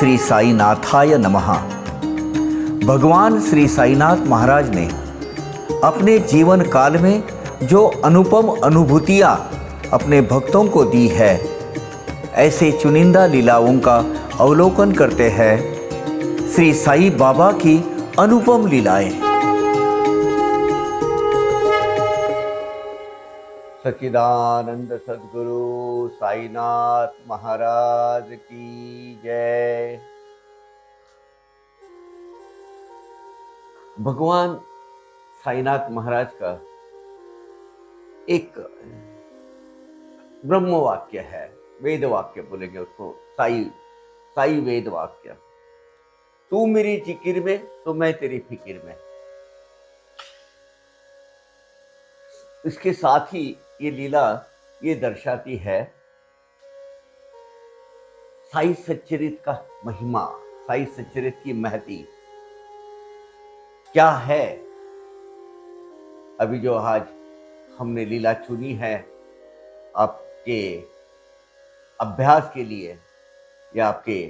श्री साईनाथाय नमः। भगवान श्री साईनाथ महाराज ने अपने जीवन काल में जो अनुपम अनुभूतियाँ अपने भक्तों को दी है, ऐसे चुनिंदा लीलाओं का अवलोकन करते हैं श्री साई बाबा की अनुपम लीलाएं। सच्चिदानंद सद्गुरु साईनाथ महाराज की जय। भगवान साईनाथ महाराज का एक ब्रह्म वाक्य है, वेद वाक्य बोलेंगे उसको, साई वेद वाक्य। तू मेरी जिक्र में तो मैं तेरी फिक्र में। इसके साथ ही ये लीला ये दर्शाती है साई सच्चरित का महिमा, साई सच्चरित की महती क्या है। अभी जो आज हमने लीला चुनी है आपके अभ्यास के लिए या आपके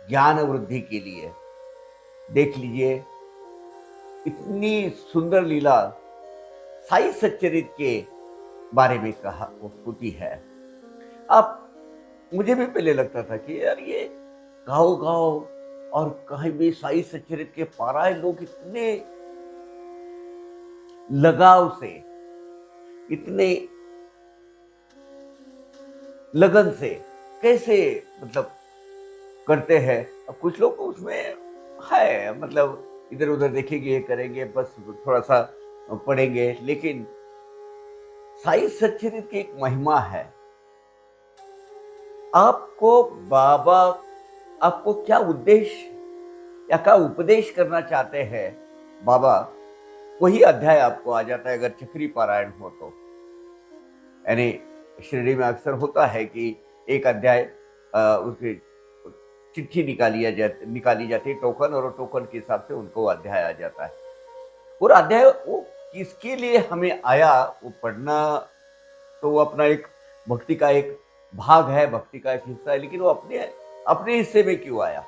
ज्ञान वृद्धि के लिए, देख लीजिए इतनी सुंदर लीला साई सच्चरित के बारे में कहा होती है। अब मुझे भी पहले लगता था कि यार ये गाँव और कहीं भी साई सच्चरित के पारायण लोग इतने लगाव से, इतने लगन से कैसे मतलब करते हैं। अब कुछ लोग उसमें है मतलब इधर उधर देखेंगे, ये करेंगे, बस थोड़ा सा पढ़ेंगे, लेकिन साई सच्चरित की एक महिमा है। आपको बाबा आपको क्या उद्देश्य या क्या उपदेश करना चाहते हैं बाबा, वही अध्याय आपको आ जाता है अगर चक्री पारायण हो तो। यानी शिरडी में अक्सर होता है कि एक अध्याय उसकी चिट्ठी निकाली जाती है टोकन, और टोकन के हिसाब से उनको अध्याय आ जाता है। और अध्याय वो किसके लिए हमें आया वो पढ़ना, तो वो अपना एक भक्ति का एक भाग है, भक्ति का एक हिस्सा है, लेकिन वो अपने हिस्से में क्यों आया,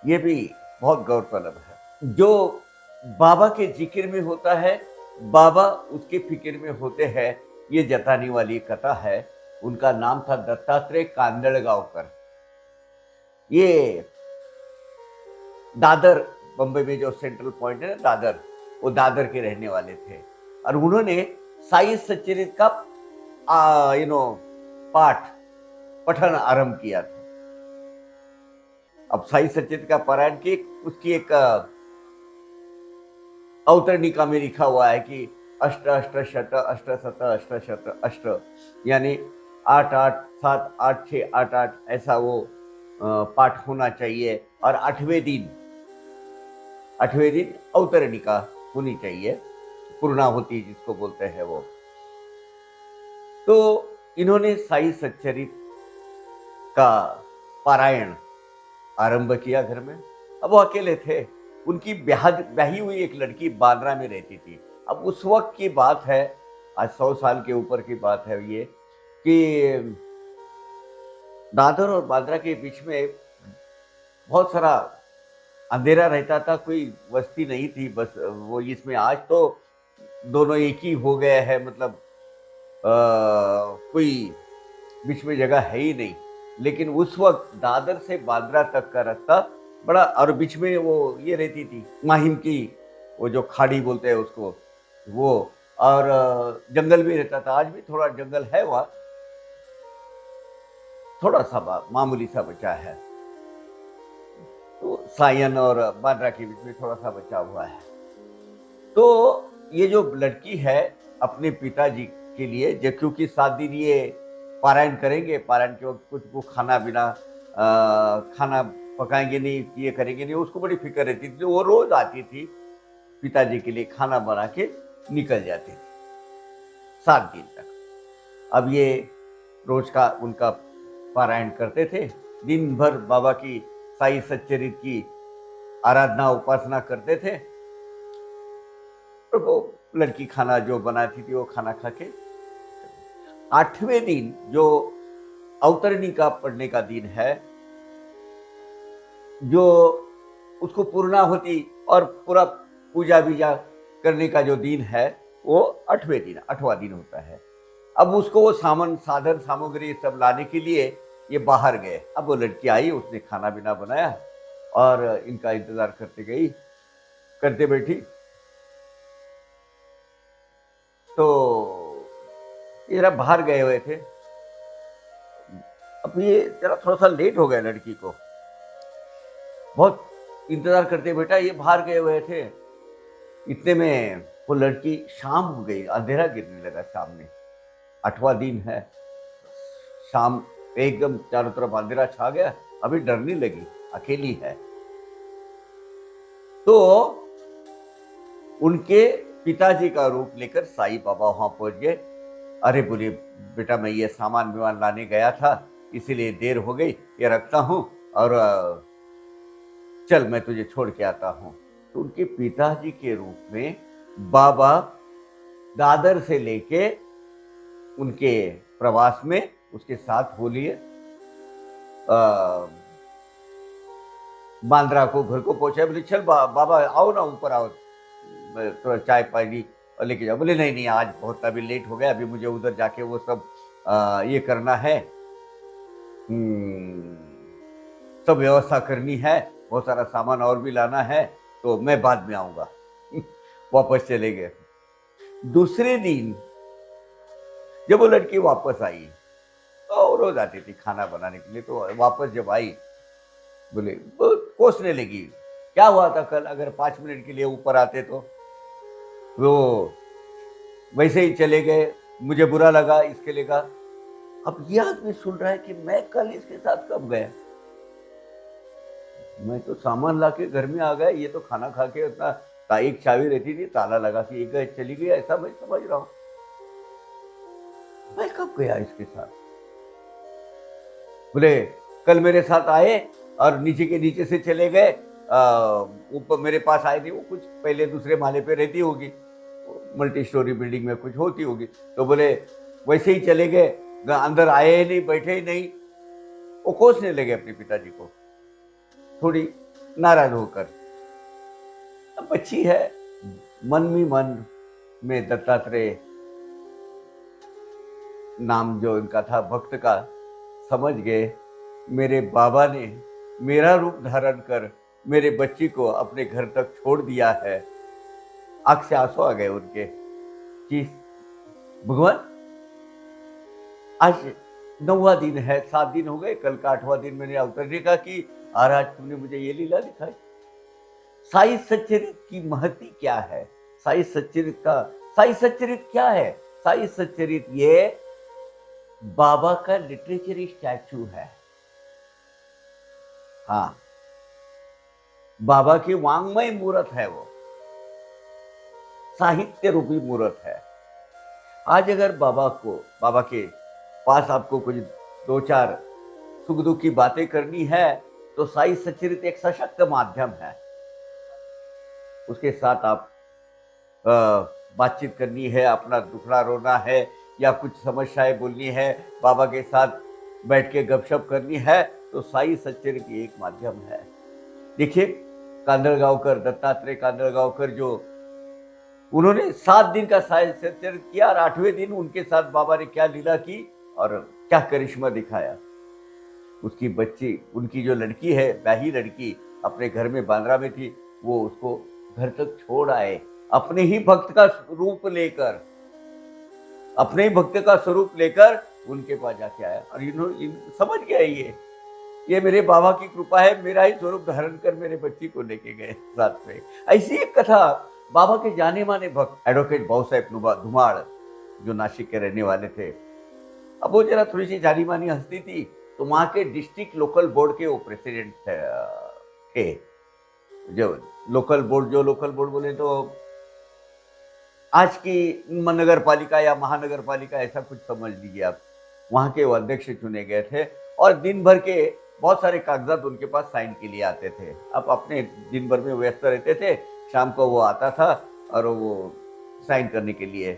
ये भी बहुत गौरतलब है। जो बाबा के जिक्र में होता है, बाबा उसके फिक्र में होते हैं, ये जताने वाली कथा है। उनका नाम था दत्तात्रेय कांदळगावकर। ये दादर, बंबई में जो सेंट्रल पॉइंट है ना दादर, वो दादर के रहने वाले थे। और उन्होंने साई सच्चरित का पठन आरंभ किया था। अब साई सच्चरित का पारायण की उसकी एक अवतरणिका में लिखा हुआ है कि अष्ट अष्ट शत अष्ट शत अष्ट शत अष्ट, यानी 8 8 7 8 6 8 8 ऐसा वो पाठ होना चाहिए। और 8वें दिन अवतरणिका होनी चाहिए, पूर्णाहुति जिसको बोलते हैं वो। तो इन्होंने साई सच्चरित का पारायण आरंभ किया घर में। अब वो अकेले थे, उनकी ब्याही हुई एक लड़की बांद्रा में रहती थी। अब उस वक्त की बात है, आज 100 साल के ऊपर की बात है ये, कि दादर और बांद्रा के बीच में बहुत सारा अंधेरा रहता था, कोई बस्ती नहीं थी। बस वो इसमें आज तो दोनों एक ही हो गए हैं, मतलब कोई बीच में जगह है ही नहीं। लेकिन उस वक्त दादर से बांद्रा तक का रास्ता बड़ा, और बीच में वो ये रहती थी माहिम की, वो जो खाड़ी बोलते हैं उसको, वो, और जंगल भी रहता था। आज भी थोड़ा जंगल है वहाँ, थोड़ा सा मामूली सा बचा है। तो सायन और बांद्रा के बीच में थोड़ा सा बचा हुआ है। तो ये जो लड़की है अपने पिताजी के लिए, जब क्योंकि 7 दिन ये पारायण करेंगे, पारायण के वक्त कुछ को खाना पकाएंगे नहीं, ये करेंगे नहीं, उसको बड़ी फिक्र रहती थी। वो रोज आती थी पिताजी के लिए खाना बना के निकल जाती थी 7 दिन तक। अब ये रोज का उनका पारायण करते थे, दिन भर बाबा की साई सच्चरित की आराधना उपासना करते थे। तो वो लड़की खाना जो बनाती थी वो खाना खा के 8वें दिन जो अवतरणी का पढ़ने का दिन है, जो उसको पूर्णाहुति और पूरा पूजा बीजा करने का जो दिन है वो 8वां दिन होता है। अब उसको वो साधन सामग्री सब लाने के लिए ये बाहर गए। अब वो लड़की आई, उसने खाना पीना बनाया और इनका इंतजार करते बैठी। तो ये जरा बाहर गए हुए थे। अब ये जरा थोड़ा सा लेट हो गया लड़की को, बहुत इंतजार करते बेटा, ये बाहर गए हुए थे। इतने में वो लड़की शाम हो गई, अंधेरा गिरने लगा सामने। 8वां दिन है, शाम एकदम चारों तरफ अंधेरा छा गया। अभी डरने लगी, अकेली है। तो उनके पिताजी का रूप लेकर साईं बाबा वहां पहुंच गए। अरे बोले बेटा, मैं ये सामान विमान लाने गया था, इसीलिए देर हो गई, ये रखता हूं और चल मैं तुझे छोड़ के आता हूं। तो उनके पिताजी के रूप में बाबा दादर से लेके उनके प्रवास में उसके साथ हो लिए, बांद्रा को घर को पहुंचा। बोले चल बाबा आओ ना, ऊपर आओ, थोड़ा चाय पानी और लेके जाओ। बोले नहीं नहीं, आज बहुत अभी लेट हो गया, अभी मुझे उधर जाके वो सब ये करना है, सब व्यवस्था करनी है, बहुत सारा सामान और भी लाना है, तो मैं बाद में आऊंगा। वापस चले गए। दूसरे दिन जब वो लड़की वापस आई, तो रोज आती थी खाना बनाने के लिए, तो वापस जब आई बोले वो कोसने लगी, क्या हुआ था कल, अगर 5 मिनट के लिए ऊपर आते तो। वो वैसे ही चले गए, मुझे बुरा लगा, इसके लिए कहा। अब ये आदमी सुन रहा है कि मैं कल इसके साथ कब गया, मैं तो सामान ला के घर में आ गया, ये तो खाना खा के उतना एक चाबी रहती थी, ताला लगा के एक गए चली गई, ऐसा मैं समझ रहा हूं। मैं कब गया इसके साथ। बोले कल मेरे साथ आए और नीचे के नीचे से चले गए, ऊपर मेरे पास आए नहीं, वो कुछ पहले दूसरे माले पे रहती होगी, मल्टी स्टोरी बिल्डिंग में कुछ होती होगी। तो बोले वैसे ही चले गए, अंदर आए ही नहीं, बैठे ही नहीं। वो कोसने लगे अपने पिताजी को, थोड़ी नाराज होकर। अब बच्ची है, मन में दत्तात्रेय नाम जो इनका था भक्त का, समझ गए मेरे बाबा ने मेरा रूप धारण कर मेरे बच्ची को अपने घर तक छोड़ दिया है। आंख से आंसू आ गए उनके कि भगवान, आज 9वां दिन है, 7 दिन हो गए, कल का 8वां दिन मैंने अवतरने का कि और आज तुमने मुझे ये लीला दिखाई। साई सच्चरित की महती क्या है, साई सच्चरित क्या है। साई सच्चरित ये बाबा का लिटरेचरी स्टैचू है। हाँ, बाबा की वांग्मय मूर्त है, वो साहित्य रूपी मूर्त है। आज अगर बाबा के पास आपको कुछ 2-4 सुख दुख की बातें करनी है तो साई सच्चरित एक सशक्त माध्यम है। उसके साथ आप बातचीत करनी है, अपना दुखड़ा रोना है या कुछ समस्याएं बोलनी है, बाबा के साथ बैठ के गपशप करनी है, तो साई सच्चरित एक माध्यम है। देखिए कांदळगावकर, दत्तात्रेय कांदळगावकर, जो उन्होंने 7 दिन का साई सच्चरित किया और 8वें दिन उनके साथ बाबा ने क्या लीला की और क्या करिश्मा दिखाया। उसकी बच्ची, उनकी जो लड़की है, ब्याही लड़की अपने घर में बांद्रा में थी, वो उसको घर तक छोड़ आए, अपने ही भक्त का रूप लेकर, अपने ही भक्त का स्वरूप लेकर उनके पास जाके आया। और इन्होंने समझ गया ये मेरे बाबा की कृपा है, मेरा ही स्वरूप धारण कर मेरे बच्ची को लेके गए साथ में। ऐसी एक कथा बाबा के जाने माने भक्त एडवोकेट भाऊसाहेब धुमाड़, जो नासिक के रहने वाले थे, अब वो जरा थोड़ी सी जानी मानी हस्ती थी, तो वहां के डिस्ट्रिक्ट लोकल बोर्ड के वो प्रेसिडेंट थे। जो लोकल बोर्ड बोले तो आज की नगर पालिका या महानगर पालिका, ऐसा कुछ समझ लीजिए आप। वहां के वो अध्यक्ष चुने गए थे और दिन भर के बहुत सारे कागजात उनके पास साइन के लिए आते थे। अब अपने दिन भर में व्यस्त रहते थे, शाम को वो आता था और वो साइन करने के लिए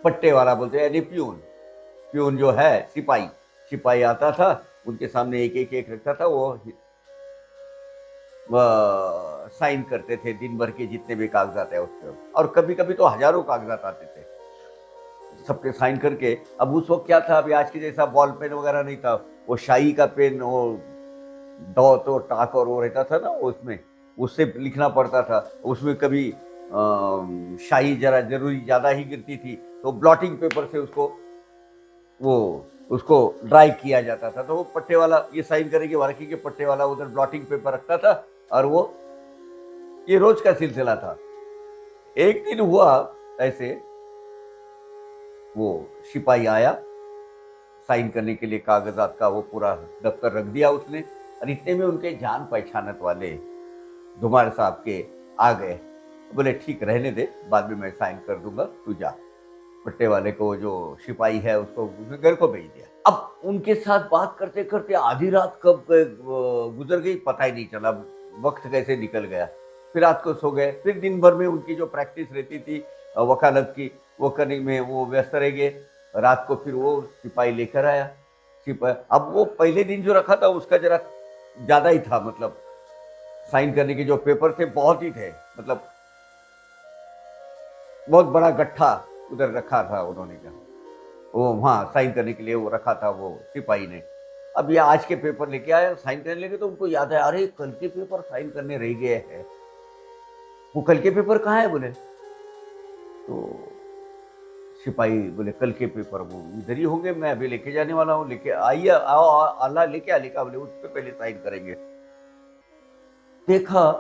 पट्टे वाला बोलते हैं, यानी प्यून जो है, सिपाही आता था, उनके सामने एक रखता था, वो साइन करते थे दिन भर के जितने भी कागजात है उसके, और कभी कभी तो हजारों कागजात आते थे, सबके साइन करके। अब उस वक्त क्या था, अभी आज के जैसा बॉल पेन वगैरह नहीं था, वो शाही का पेन, वो दो तो टाक और वो रहता था ना उसमें, उससे लिखना पड़ता था। उसमें कभी शाही जरा जरूरी ज्यादा ही गिरती थी तो ब्लॉटिंग पेपर से वो उसको ड्राई किया जाता था, तो वो पट्टे वाला ये साइन करेंगे वारकी के पट्टे वाला उधर ब्लॉटिंग पेपर रखता था, और वो ये रोज का सिलसिला था। एक दिन हुआ ऐसे, वो सिपाही आया साइन करने के लिए कागजात का, वो पूरा दफ्तर रख दिया उसने, और इतने में उनके जान पहचानत वाले धुमार साहब के आ गए। बोले ठीक रहने दे, बाद में मैं साइन कर दूंगा, तू जा। पट्टे वाले को, जो सिपाही है उसको उसने घर को भेज दिया। अब उनके साथ बात करते करते आधी रात कब गुजर गई पता ही नहीं चला, वक्त कैसे निकल गया। फिर रात को सो गए, फिर दिन भर में उनकी जो प्रैक्टिस रहती थी वकालत की, वो करने में वो व्यस्त रह गए। रात को फिर वो सिपाही लेकर आया। सिपाही, अब वो पहले दिन जो रखा था उसका जरा ज्यादा ही था, मतलब साइन करने के जो पेपर थे बहुत ही थे, मतलब बहुत बड़ा गट्ठा उधर रखा था उन्होंने, क्या वो वहाँ साइन करने के लिए वो रखा था वो सिपाही ने। अब ये आज के पेपर लेके आए, साइन करने लगे, तो उनको याद है, अरे कल के पेपर साइन करने रह गए हैं। वो कल के पेपर कहाँ है बोले, तो सिपाही बोले कल के पेपर वो इधर ही होंगे, मैं अभी लेके जाने वाला हूँ, लेके आइए, आओ अल्लाह लेके आ, लेके बोले उस पर पहले साइन करेंगे। देखा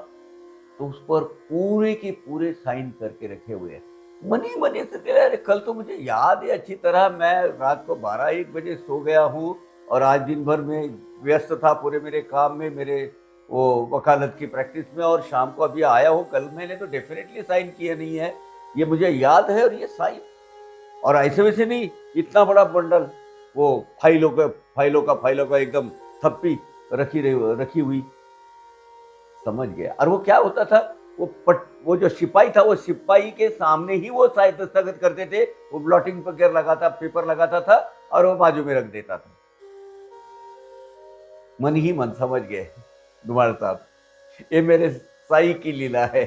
तो उस पर पूरे के पूरे साइन करके रखे हुए हैं। मनी मनी से तेरा, अरे कल तो मुझे याद है अच्छी तरह, मैं रात को 12-1 बजे सो गया हूँ, और आज दिन भर में व्यस्त था पूरे मेरे काम में, मेरे वो वकालत की प्रैक्टिस में, और शाम को अभी आया हूँ, कल मैंने तो डेफिनेटली साइन किया नहीं है, ये मुझे याद है, और ये साइन, और ऐसे वैसे नहीं, इतना बड़ा बंडल, वो फाइलों का एकदम थप्पी रखी हुई। समझ गया। और वो क्या होता था, वो जो सिपाही था, वो सिपाही के सामने ही वो शायद दस्तखत करते थे, वो ब्लॉटिंग पेपर लगाता था, और वो बाजू में रख देता था। मन ही मन समझ गए दुमार साहब, ये मेरे साई की लीला है।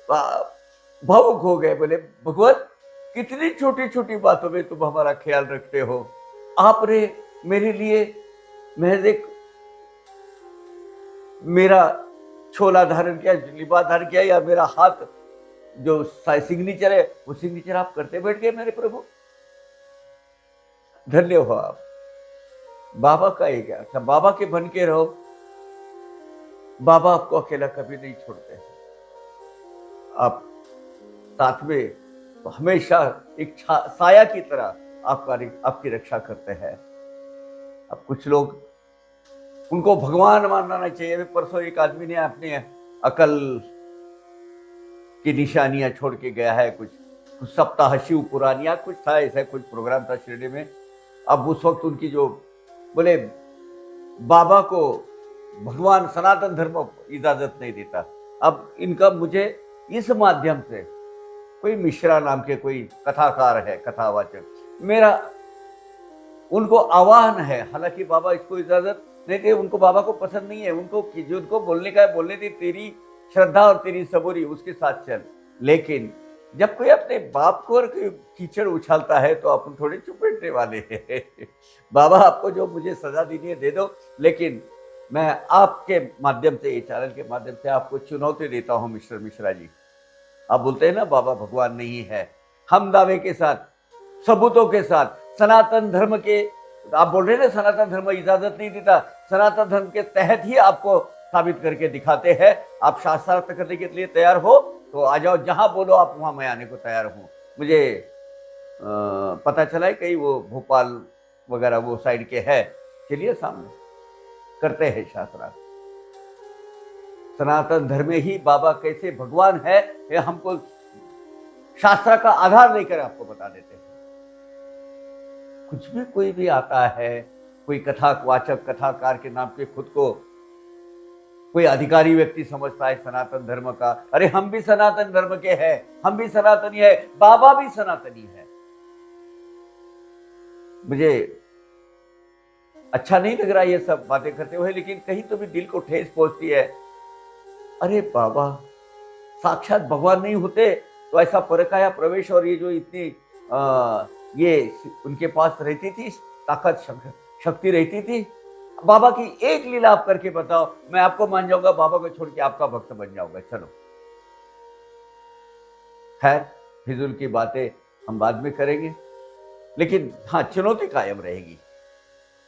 भावुक हो गए, बोले भगवान कितनी छोटी छोटी बातों में तुम हमारा ख्याल रखते हो। आपने मेरे लिए महज एक मेरा छोला धारण किया, लिबास धारण किया, या मेरा हाथ जो सिग्नेचर है वो सिग्नेचर आप करते बैठ गए मेरे प्रभु, धन्य हो आप। बाबा का ये क्या, अच्छा बाबा के बन के रहो, बाबा आपको अकेला कभी नहीं छोड़ते हैं, आप साथ में तो हमेशा एक साया की तरह आपकी रक्षा करते हैं। अब कुछ लोग उनको भगवान मानना चाहिए। परसों एक आदमी ने अपने अकल की निशानियां छोड़ के गया है, कुछ सप्ताह शिव पुरानिया कुछ था, ऐसा कुछ प्रोग्राम था शिरडी में। अब उस वक्त उनकी जो बोले बाबा को भगवान सनातन धर्म इजाजत नहीं देता। अब इनका मुझे इस माध्यम से, कोई मिश्रा नाम के कोई कथाकार है, कथावाचक, मेरा उनको आह्वान है, हालांकि बाबा इसको इजाजत नहीं दे, उनको बाबा को पसंद नहीं है, उनको जो उनको बोलने का है बोलने दे, तेरी श्रद्धा और तेरी सबूरी उसके साथ चल। लेकिन जब कोई अपने बाप को और कीचड़ उछालता है तो अपन थोड़े चुप बैठने वाले हैं। बाबा आपको जो मुझे सजा देनी है दे दो, लेकिन मैं आपके माध्यम से, ये चैनल के माध्यम से आपको चुनौती देता हूँ मिश्रा जी। आप बोलते हैं ना बाबा भगवान नहीं है, हम दावे के साथ, सबूतों के साथ, सनातन धर्म के, आप बोल रहे हैं ना सनातन धर्म इजाजत नहीं देता, सनातन धर्म के तहत ही आपको साबित करके दिखाते हैं। आप शास्त्रार्थ करने के लिए तैयार हो तो आ जाओ, जहां बोलो आप वहां मैं आने को तैयार हूँ। मुझे पता चला है कहीं वो भोपाल वगैरह वो साइड के है, चलिए सामने करते हैं शास्त्रार्थ। सनातन धर्म ही बाबा कैसे भगवान है ये हमको शास्त्र का आधार लेकर आपको बता देते हैं। कुछ भी कोई भी आता है, कोई कथावाचक कथाकार के नाम पे खुद को कोई अधिकारी व्यक्ति समझता है सनातन धर्म का, अरे हम भी सनातन धर्म के हैं, हम भी सनातनी है, बाबा भी सनातनी है। मुझे अच्छा नहीं लग रहा ये सब बातें करते हुए, लेकिन कहीं तो भी दिल को ठेस पहुंचती है। अरे बाबा, साक्षात भगवान नहीं होते तो ऐसा परकाया प्रवेश और ये जो इतनी ये उनके पास रहती थी, ताकत शक्ति रहती थी। बाबा की एक लीला आप करके बताओ, मैं आपको मान जाऊंगा, बाबा को छोड़ के आपका भक्त बन जाऊंगा। चलो, खैर, फिजूल की बातें हम बाद में करेंगे, लेकिन हाँ, चुनौती कायम रहेगी।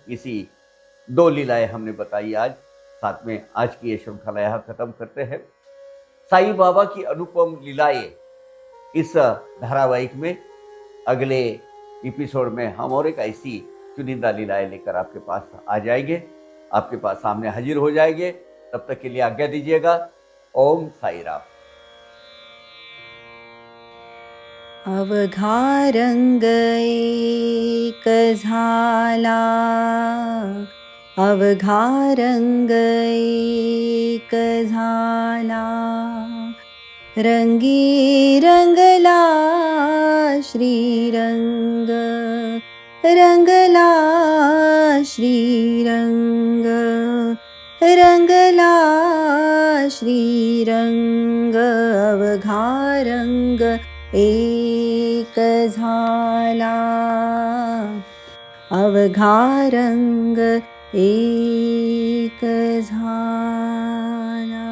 इसी 2 लीलाएं हमने बताई आज, साथ में आज की ये श्रृंखला यहां खत्म करते हैं। साईं बाबा की अनुपम लीलाएं इस धारावाहिक में अगले एपिसोड में हम और एक ऐसी चुनिंदा लीलाएं लेकर आपके पास आ जाएंगे, आपके पास सामने हाजिर हो जाएंगे। तब तक के लिए आज्ञा दीजिएगा। ओम साई राम। अवघा रंग एक झाला, अवघा रंग एक झाला, रंगी रंगला श्रीरंग, रंगला श्रीरंग, रंगला श्रीरंग, अवघा रंग एक झाला, अवघा रंग एक झाला।